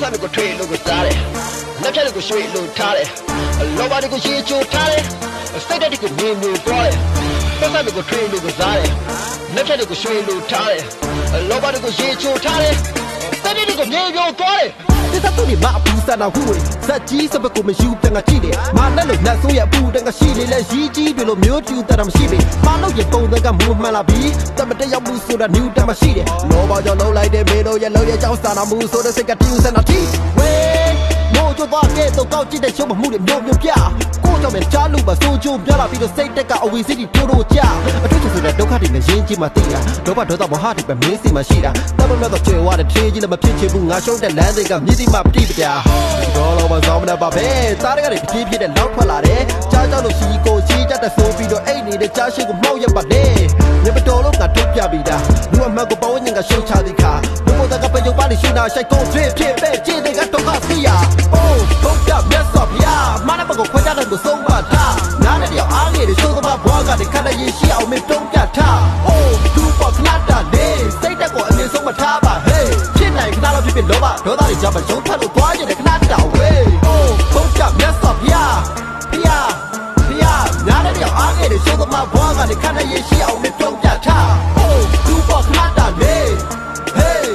စားတွေကိုထွေးလို့ကိုစားတယ်လက်ဖြတ်တွေကိုရွှေ့လို့ထားတယ်လောဘတွေကိုရေချိုထားတယ်စိတ်ဓာတ်တွေကိုမြင်မြင်သွားတယ်ပတ်စားတွေကိုထွေးလို့ကိုစားတယ်လက်ဖြတ်တွေကိုရွှေ့လို့ထားတယ်လောဘတွေကိုရေချိုထားတယ်စိတ်ဓာတ်တွေကိုမြင်မြင်သွားတယ်ဒီသတ်သူတွေမအပူစနာခုဇက်ကြီးစပကိုမယူပြန်ကကြည့်တယ်မာနဲ့လို့လက်ဆိုးရအပူတန်ကရှိလေလဲရီးကြီးတွေလို့မျိုးကျူတာမရှိပေမလို့ရပုံသက်ကမူမှန်လာပြီးတမတရောက်မှုဆိုတာနျူတမရှိတယ်လောဘကြောင့်လုံးလိုက်တဲ့မေတို့ရဲ့လုံးရဲ့ကြောင့်စာနာမှုဆိုတဲ့စိတ်ကတူးစနာတီဝေးမို့ကြတော့ကဲတော့ကောက်ကြည့်တဲ့ရှုံးမှုတွေမျိုးမျိုးပြကိုကြောင့်လည်းကြားလို့ပါဆိုကြုံပြလာပြီးတော့စိတ်တက်ကအဝီစီတီတိုးတော့ကြအထူးဆိုတဲ့ဒုက္ခတွေနဲ့ရင်းကြီးမှသိတာလောဘဒေါသမောဟတွေပဲမင်းစီမှရှိတာတမမဲ့တော့ကျေဝါတဲ့ထေးကြီးလည်းမဖြစ်ချင်ဘူးငါရှုံးတဲ့လမ်းတွေကမြည်စီမှပတိပပြတော့လောဘဆောင်မနေပါပဲသားတွေကလည်းပြည့်တဲ့လောက်ထွက်လာတယ်ကြားကြောက်လို့စီကိုချီးကြတဲ့ဆိုပြီးတော့အိတ်နေတဲ့ကြားရှိကိုမှောက်ရပါတယ်မြမတော်လို့ငါထုတ်ပြပြီးတာလူအမှန်ကိုပေါ်ဝင်ငါရှုံးချသည်ခါဘုဘတကပယုတ်ပါလိရှိနာရှိုက်ကုန်ဖြစ်ပဲခြေတွေကတော့ကစီယာအိုးဘုတ်ပြမြတ်စွာဘုရားမနဘကိုခွဲကြတဲ့သူဆုံးပါထားနားနဲ့ပြောအားငယ်တွေသိုးသမားဘွားကတည်းကခဏရေးရှိအောင်မင်းတုံးပြထားအိုးသူပေါ်ခဏတာနေစိတ်တက်ကိုအမြင်ဆုံးမထားပါဟေးဖြစ်နိုင်ခဏတော့ဖြစ်လောဘဒေါသတွေကြောင့်မယုံထလို့သွားကျင်တဲ့ခဏတောင်ဝေးအိုးဘုတ်ပြမြတ်စွာဘုရားနားနဲ့ပြောအားငယ်တွေသိုးသမားဘွားကတည်းကခဏရေးရှိအောင်မင်းတုံးပြထားအိုးသူပေါ်ခဏတာနေဟေး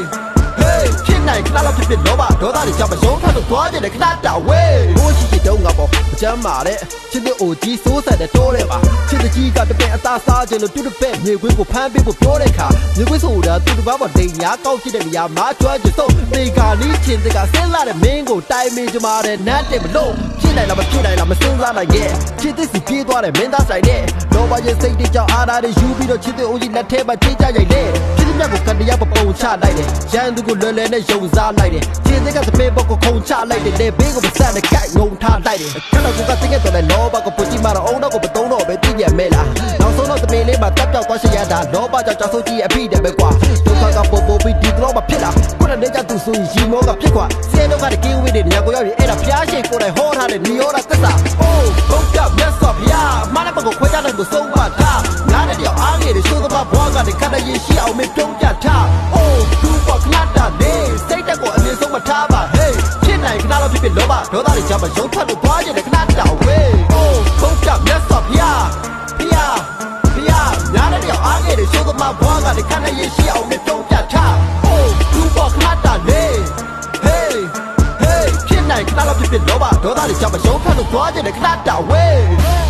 ဖြစ်နိုင်ခဏတော့ဖြစ်လောဘဒေါသတွေကြောင့်မယုံထလို့သွားကျင်တဲ့ခဏတောင်ဝေးဘိုးရှိတုံးကပေါ့မချမ်းမာတဲ့ချစ်တဲ့အိုကြီးစိုးဆက်တဲ့တိုးတဲ့ပါချစ်တဲ့ကြီးကတပည့်အသားစားခြင်းလို့တူတပည့်မြေခွေးကိုဖမ်းပေးဖို့ပြောတဲ့ခါမြေခွေးဆိုတာတူတပားပေါ်ဒိန်ညာကောက်ကြည့်တဲ့နေရာမှာကျွမ်းကျဆုံးတေကာနီးချင်းတကဆင်းလာတဲ့မင်းကိုတိုင်မင်ကြမာတဲ့နတ်တဲ့မလို့ဖြစ်နိုင်လားမဖြစ်နိုင်လားမစင်းစားနိုင်ရဲ့ချစ်တဲ့စီပြေးသွားတဲ့မင်းသားဆိုင်တဲ့လောဘရဲ့စိတ်တွေကြောင့်အားရတဲ့ယူပြီးတော့ချစ်တဲ့အိုကြီးလက်ထဲမှာထိကြရိုက်လေချစ်တဲ့မြတ်ကိုကတရားပုံချလိုက်တယ်ရန်သူကိုလွယ်လွယ်နဲ့ယုံစားလိုက်တယ်ချစ်တဲ့ကသပင်းပုတ်ကိုခုံချလိုက်တယ်လေဘေးကိုမဆက်နဲ့ကြိုက်ငုံထားလိုက်တယ်ခဏတော့ကတကယ်တော့လောဘကိုပူကြည့်မှာတော့အုံတော့ကိုမတုံးတော့ပဲသိရမဲလားနောက်ဆုံးတော့တမင်လေးမှာတက်ပြောက်သွားရှရတာလောဘကြောင့်ကြောက်ဆိုးကြီးအဖိတယ်ပဲကွာဒုက္ခကပို့ပို့ပြီးဒီတော့မဖြစ်လာကိုယ်နဲ့ကြသူဆိုရင်ရီမောကဖြစ်ကွာစင်းတော့ကတကင်းဝေးတဲ့နေရာကိုရောက်ရင်အဲ့ဒါဖျားရှိကိုယ်တိုင်ဟောထားတဲ့နီယောတာသက်သာအိုးဘုတ်ကမြတ်စွာဘုရားမနဘကိုခွဲကြတဲ့ကိုဆုံးပါထားနားနဲ့ပြောအားငယ်တွေသိုးသမားဘွားကတည်းကခဏရေးရှိအောင်မင်းတုံးပြထားအိုးသူပေါ်ခဏတာနေစိတ်တက်ကိုအမြင်ဆုံးမထားပါဟေးဖြစ်နိုင်ခဏတော့ဖြစ်လောဘဒေါသတွေကြောင့်မယုံထွက်လို့သွားကျင်တဲ့ခဏတောင်ဝေးအိုးဘုတ်ကမြတ်စွာဘုရားနားနဲ့ပြောအားငယ်တွေသိုးသမားဘွားကတည်းကခဏရေးရှိအောင်မင်းတုံးပြထားအိုးသူပေါ်ခဏတာနေဟေးဖြစ်နိုင်ခဏတော့ဖြစ်လောဘဒေါသတွေကြောင့်မယုံထွက်လို့သွားကျင်တဲ့ခဏတောင်ဝေး